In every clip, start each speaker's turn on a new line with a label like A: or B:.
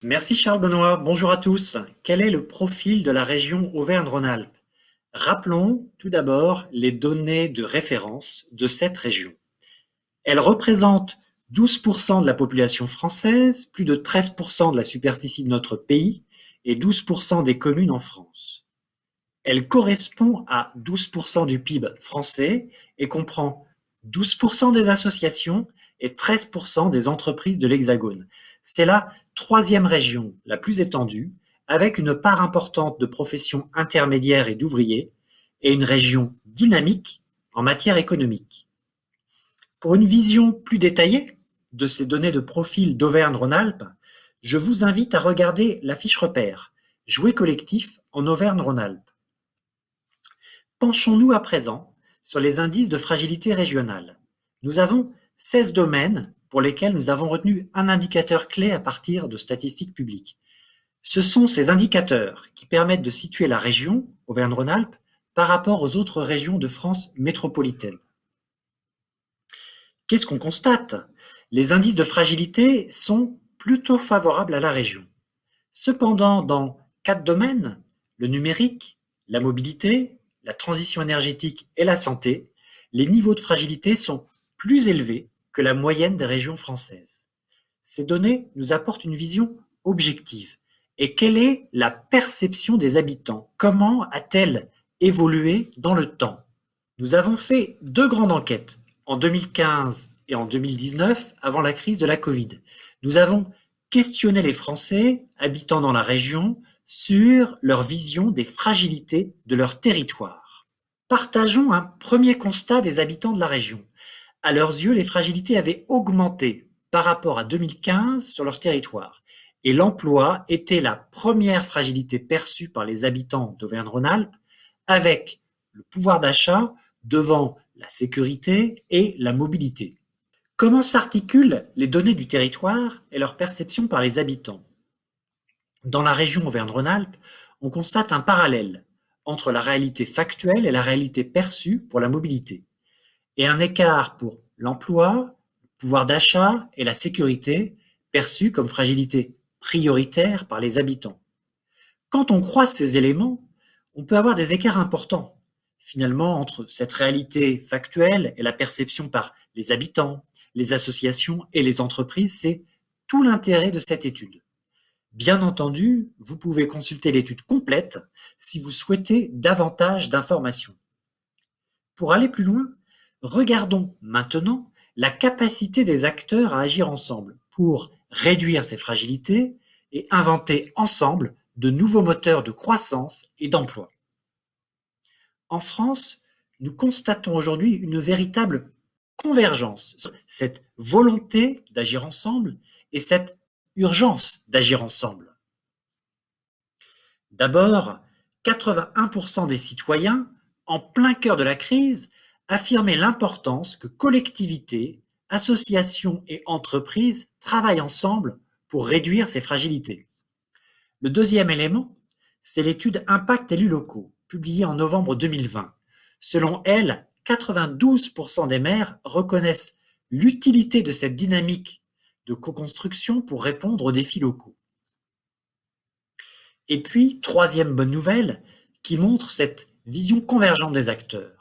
A: Merci Charles Benoît, bonjour à tous. Quel est le profil de la région Auvergne-Rhône-Alpes? Rappelons tout d'abord les données de référence de cette région. Elle représente 12% de la population française, plus de 13% de la superficie de notre pays et 12% des communes en France. Elle correspond à 12% du PIB français et comprend 12% des associations et 13% des entreprises de l'Hexagone. C'est la troisième région la plus étendue, avec une part importante de professions intermédiaires et d'ouvriers, et une région dynamique en matière économique. Pour une vision plus détaillée de ces données de profil d'Auvergne-Rhône-Alpes, je vous invite à regarder la fiche repère Jouets collectifs en Auvergne-Rhône-Alpes. Penchons-nous à présent sur les indices de fragilité régionale. Nous avons 16 domaines pour lesquels nous avons retenu un indicateur clé à partir de statistiques publiques. Ce sont ces indicateurs qui permettent de situer la région, Auvergne-Rhône-Alpes, par rapport aux autres régions de France métropolitaine. Qu'est-ce qu'on constate? Les indices de fragilité sont plutôt favorables à la région. Cependant, dans 4 domaines, le numérique, la mobilité, la transition énergétique et la santé, les niveaux de fragilité sont plus élevés que la moyenne des régions françaises. Ces données nous apportent une vision objective. Et quelle est la perception des habitants? Comment a-t-elle évolué dans le temps? Nous avons fait 2 grandes enquêtes, en 2015 et en 2019, avant la crise de la Covid. Nous avons questionné les Français habitant dans la région sur leur vision des fragilités de leur territoire. Partageons un premier constat des habitants de la région. À leurs yeux, les fragilités avaient augmenté par rapport à 2015 sur leur territoire. Et l'emploi était la première fragilité perçue par les habitants d'Auvergne-Rhône-Alpes, avec le pouvoir d'achat devant la sécurité et la mobilité. Comment s'articulent les données du territoire et leur perception par les habitants? Dans la région Auvergne-Rhône-Alpes, on constate un parallèle entre la réalité factuelle et la réalité perçue pour la mobilité, et un écart pour l'emploi, le pouvoir d'achat et la sécurité perçus comme fragilité prioritaire par les habitants. Quand on croise ces éléments, on peut avoir des écarts importants, finalement, entre cette réalité factuelle et la perception par les habitants, les associations et les entreprises. C'est tout l'intérêt de cette étude. Bien entendu, vous pouvez consulter l'étude complète si vous souhaitez davantage d'informations. Pour aller plus loin, regardons maintenant la capacité des acteurs à agir ensemble pour réduire ces fragilités et inventer ensemble de nouveaux moteurs de croissance et d'emploi. En France, nous constatons aujourd'hui une véritable convergence, cette volonté d'agir ensemble et cette urgence d'agir ensemble. D'abord, 81% des citoyens, en plein cœur de la crise, affirmaient l'importance que collectivités, associations et entreprises travaillent ensemble pour réduire ces fragilités. Le deuxième élément, c'est l'étude Impact élus locaux, publiée en novembre 2020. Selon elle, 92% des maires reconnaissent l'utilité de cette dynamique de co-construction pour répondre aux défis locaux. Et puis, troisième bonne nouvelle, qui montre cette vision convergente des acteurs.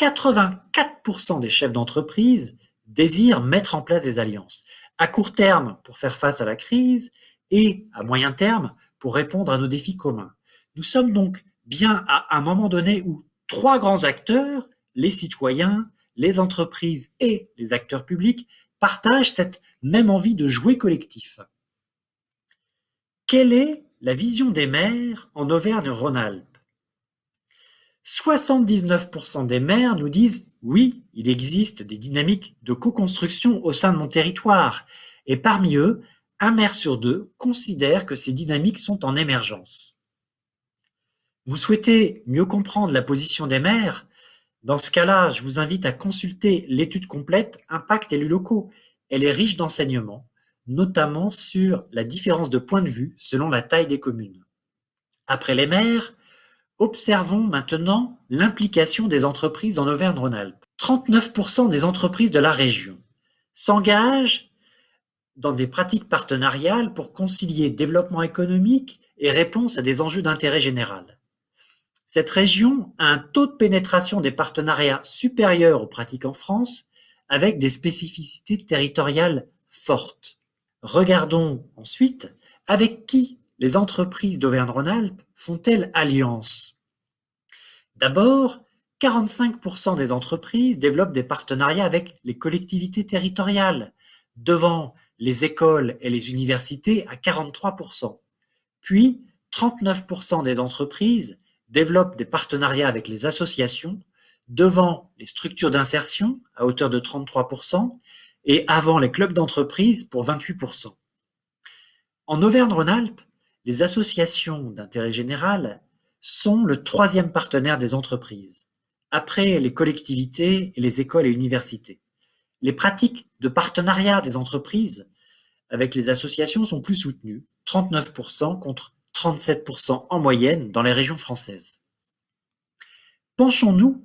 A: 84% des chefs d'entreprise désirent mettre en place des alliances, à court terme pour faire face à la crise et à moyen terme pour répondre à nos défis communs. Nous sommes donc bien à un moment donné où 3 grands acteurs, les citoyens, les entreprises et les acteurs publics, partagent cette même envie de jouer collectif. Quelle est la vision des maires en Auvergne-Rhône-Alpes? 79% des maires nous disent « Oui, il existe des dynamiques de co-construction au sein de mon territoire ». Et parmi eux, un maire sur 2 considère que ces dynamiques sont en émergence. Vous souhaitez mieux comprendre la position des maires? Dans ce cas-là, je vous invite à consulter l'étude complète Impact élus locaux. Elle est riche d'enseignements, notamment sur la différence de point de vue selon la taille des communes. Après les maires, observons maintenant l'implication des entreprises en Auvergne-Rhône-Alpes. 39% des entreprises de la région s'engagent dans des pratiques partenariales pour concilier développement économique et réponse à des enjeux d'intérêt général. Cette région a un taux de pénétration des partenariats supérieur aux pratiques en France, avec des spécificités territoriales fortes. Regardons ensuite avec qui les entreprises d'Auvergne-Rhône-Alpes font-elles alliance. D'abord, 45% des entreprises développent des partenariats avec les collectivités territoriales, devant les écoles et les universités à 43%. Puis, 39% des entreprises développent des partenariats avec les associations, devant les structures d'insertion à hauteur de 33% et avant les clubs d'entreprise pour 28%. En Auvergne-Rhône-Alpes, les associations d'intérêt général sont le troisième partenaire des entreprises, après les collectivités et les écoles et universités. Les pratiques de partenariat des entreprises avec les associations sont plus soutenues, 39% contre 37% en moyenne dans les régions françaises. Penchons-nous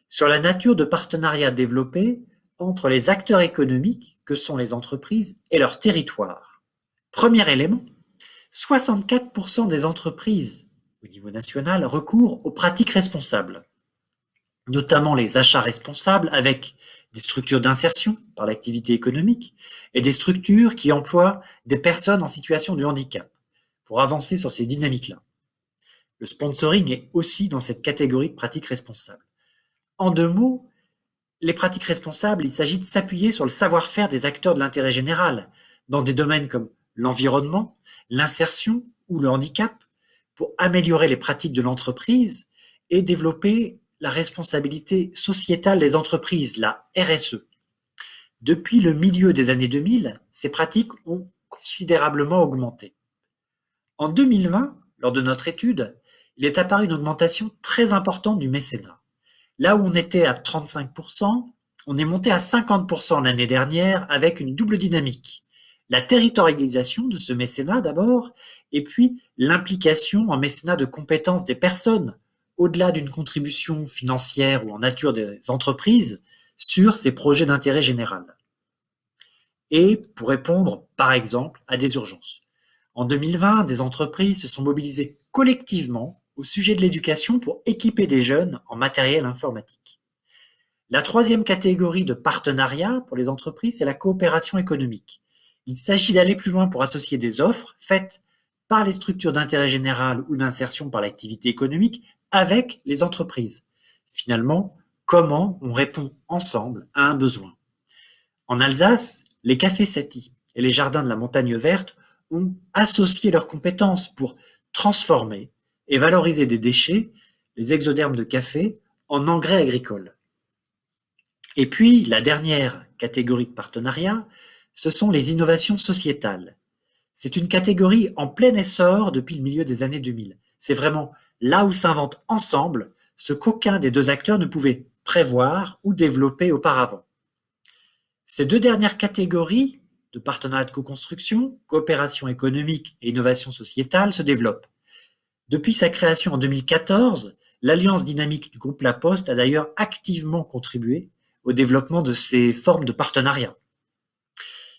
A: sur la nature de partenariats développés entre les acteurs économiques que sont les entreprises et leur territoire. Premier élément, 64% des entreprises au niveau national recourent aux pratiques responsables, notamment les achats responsables avec des structures d'insertion par l'activité économique et des structures qui emploient des personnes en situation de handicap pour avancer sur ces dynamiques-là. Le sponsoring est aussi dans cette catégorie de pratiques responsables. En deux mots, les pratiques responsables, il s'agit de s'appuyer sur le savoir-faire des acteurs de l'intérêt général dans des domaines comme l'environnement, l'insertion ou le handicap pour améliorer les pratiques de l'entreprise et développer la responsabilité sociétale des entreprises, la RSE. Depuis le milieu des années 2000, ces pratiques ont considérablement augmenté. En 2020, lors de notre étude, il est apparu une augmentation très importante du mécénat. Là où on était à 35%, on est monté à 50% l'année dernière avec une double dynamique. La territorialisation de ce mécénat d'abord, et puis l'implication en mécénat de compétences des personnes, au-delà d'une contribution financière ou en nature des entreprises, sur ces projets d'intérêt général. Et pour répondre, par exemple, à des urgences. En 2020, des entreprises se sont mobilisées collectivement au sujet de l'éducation pour équiper des jeunes en matériel informatique. La troisième catégorie de partenariat pour les entreprises, c'est la coopération économique. Il s'agit d'aller plus loin pour associer des offres faites par les structures d'intérêt général ou d'insertion par l'activité économique avec les entreprises. Finalement, comment on répond ensemble à un besoin. En Alsace, les cafés Satie et les jardins de la Montagne Verte ont associé leurs compétences pour transformer et valoriser des déchets, les exodermes de café, en engrais agricoles. Et puis, la dernière catégorie de partenariat, ce sont les innovations sociétales. C'est une catégorie en plein essor depuis le milieu des années 2000. C'est vraiment là où s'inventent ensemble ce qu'aucun des deux acteurs ne pouvait prévoir ou développer auparavant. Ces deux dernières catégories de partenariat de co-construction, coopération économique et innovation sociétale se développent. Depuis sa création en 2014, l'Alliance dynamique du groupe La Poste a d'ailleurs activement contribué au développement de ces formes de partenariat.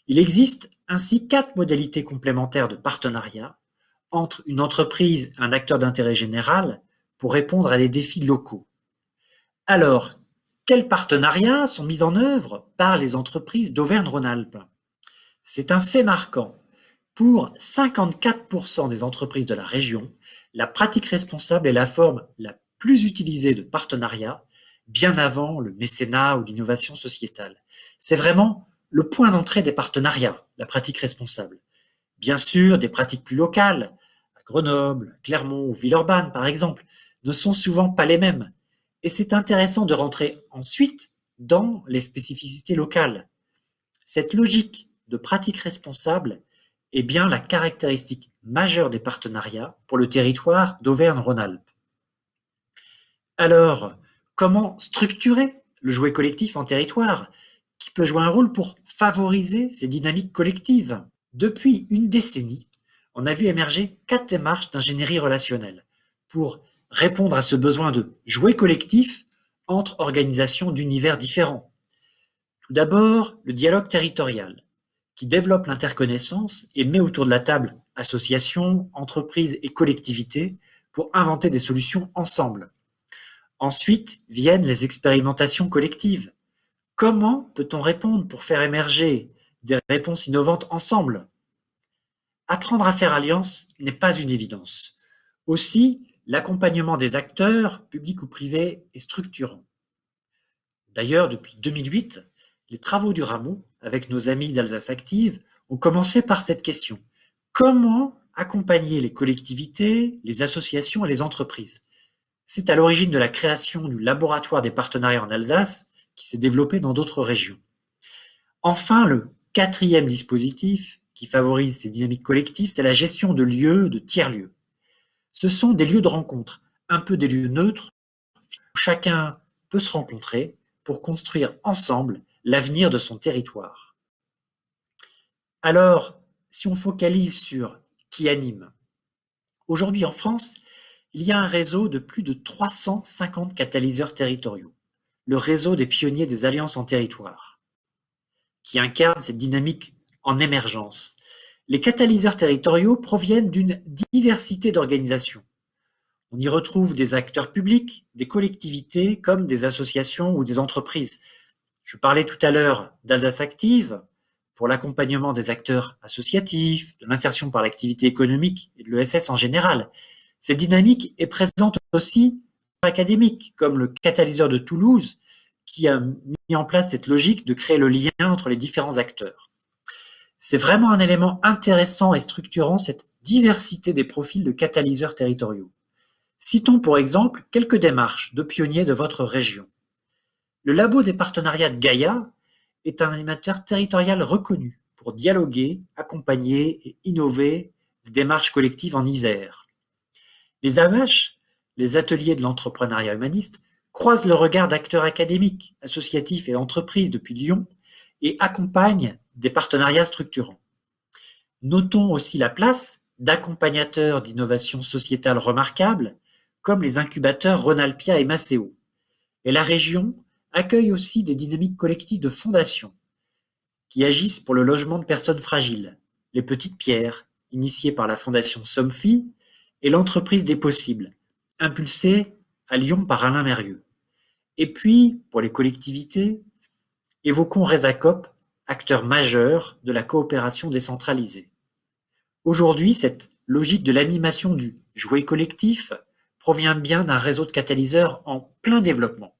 A: Il existe ainsi 4 modalités complémentaires de partenariat entre une entreprise et un acteur d'intérêt général pour répondre à des défis locaux. Alors, quels partenariats sont mis en œuvre par les entreprises d'Auvergne-Rhône-Alpes? C'est un fait marquant. Pour 54% des entreprises de la région, la pratique responsable est la forme la plus utilisée de partenariat, bien avant le mécénat ou l'innovation sociétale. C'est vraiment le point d'entrée des partenariats, la pratique responsable. Bien sûr, des pratiques plus locales, à Grenoble, Clermont ou Villeurbanne par exemple, ne sont souvent pas les mêmes. Et c'est intéressant de rentrer ensuite dans les spécificités locales. Cette logique de pratique responsable est bien la caractéristique majeure des partenariats pour le territoire d'Auvergne-Rhône-Alpes. Alors, comment structurer le jouet collectif en territoire qui peut jouer un rôle pour favoriser ces dynamiques collectives? Depuis une décennie, on a vu émerger 4 démarches d'ingénierie relationnelle pour répondre à ce besoin de jouet collectif entre organisations d'univers différents. Tout d'abord, le dialogue territorial, qui développe l'interconnaissance et met autour de la table associations, entreprises et collectivités pour inventer des solutions ensemble. Ensuite viennent les expérimentations collectives. Comment peut-on répondre pour faire émerger des réponses innovantes ensemble? Apprendre à faire alliance n'est pas une évidence. Aussi, l'accompagnement des acteurs, publics ou privés, est structurant. D'ailleurs, depuis 2008, les travaux du Rameau, avec nos amis d'Alsace Active, ont commencé par cette question. Comment accompagner les collectivités, les associations et les entreprises? C'est à l'origine de la création du laboratoire des partenariats en Alsace, qui s'est développé dans d'autres régions. Enfin, le quatrième dispositif qui favorise ces dynamiques collectives, c'est la gestion de lieux, de tiers-lieux. Ce sont des lieux de rencontre, un peu des lieux neutres, où chacun peut se rencontrer pour construire ensemble l'avenir de son territoire. Alors, si on focalise sur qui anime, aujourd'hui en France, il y a un réseau de plus de 350 catalyseurs territoriaux, le réseau des pionniers des alliances en territoire, qui incarne cette dynamique en émergence. Les catalyseurs territoriaux proviennent d'une diversité d'organisations. On y retrouve des acteurs publics, des collectivités comme des associations ou des entreprises. Je parlais tout à l'heure d'Alsace Active pour l'accompagnement des acteurs associatifs, de l'insertion par l'activité économique et de l'ESS en général. Cette dynamique est présente aussi académique, comme le catalyseur de Toulouse, qui a mis en place cette logique de créer le lien entre les différents acteurs. C'est vraiment un élément intéressant et structurant, cette diversité des profils de catalyseurs territoriaux. Citons pour exemple quelques démarches de pionniers de votre région. Le Labo des partenariats de Gaïa est un animateur territorial reconnu pour dialoguer, accompagner et innover des démarches collectives en Isère. Les AEH, les ateliers de l'entrepreneuriat humaniste, croisent le regard d'acteurs académiques, associatifs et d'entreprises depuis Lyon et accompagnent des partenariats structurants. Notons aussi la place d'accompagnateurs d'innovation sociétale remarquables, comme les incubateurs Ronalpia et Maceo. Et la région accueille aussi des dynamiques collectives de fondations qui agissent pour le logement de personnes fragiles, les Petites Pierres, initiées par la fondation Somfy, et l'entreprise des possibles, impulsée à Lyon par Alain Mérieux. Et puis, pour les collectivités, évoquons Resacop, acteur majeur de la coopération décentralisée. Aujourd'hui, cette logique de l'animation du jouet collectif provient bien d'un réseau de catalyseurs en plein développement.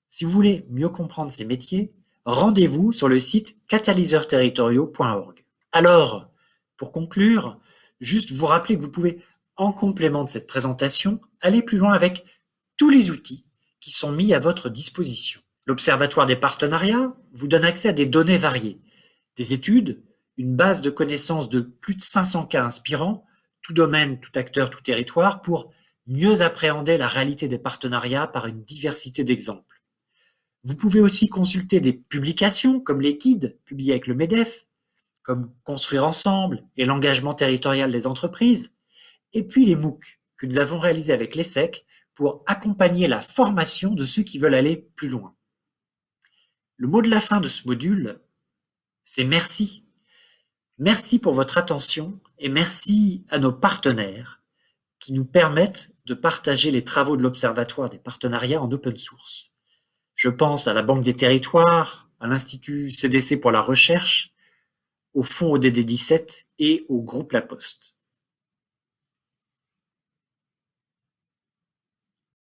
A: Si vous voulez mieux comprendre ces métiers, rendez-vous sur le site catalyseursterritoriaux.org. Alors, pour conclure, juste vous rappeler que vous pouvez, en complément de cette présentation, aller plus loin avec tous les outils qui sont mis à votre disposition. L'Observatoire des partenariats vous donne accès à des données variées, des études, une base de connaissances de plus de 500 cas inspirants, tout domaine, tout acteur, tout territoire, pour mieux appréhender la réalité des partenariats par une diversité d'exemples. Vous pouvez aussi consulter des publications comme les KID, publiées avec le MEDEF, comme Construire ensemble et l'engagement territorial des entreprises, et puis les MOOC que nous avons réalisés avec l'ESSEC pour accompagner la formation de ceux qui veulent aller plus loin. Le mot de la fin de ce module, c'est merci. Merci pour votre attention et merci à nos partenaires qui nous permettent de partager les travaux de l'Observatoire des partenariats en open source. Je pense à la Banque des Territoires, à l'Institut CDC pour la Recherche, au Fonds ODD 17 et au Groupe La Poste.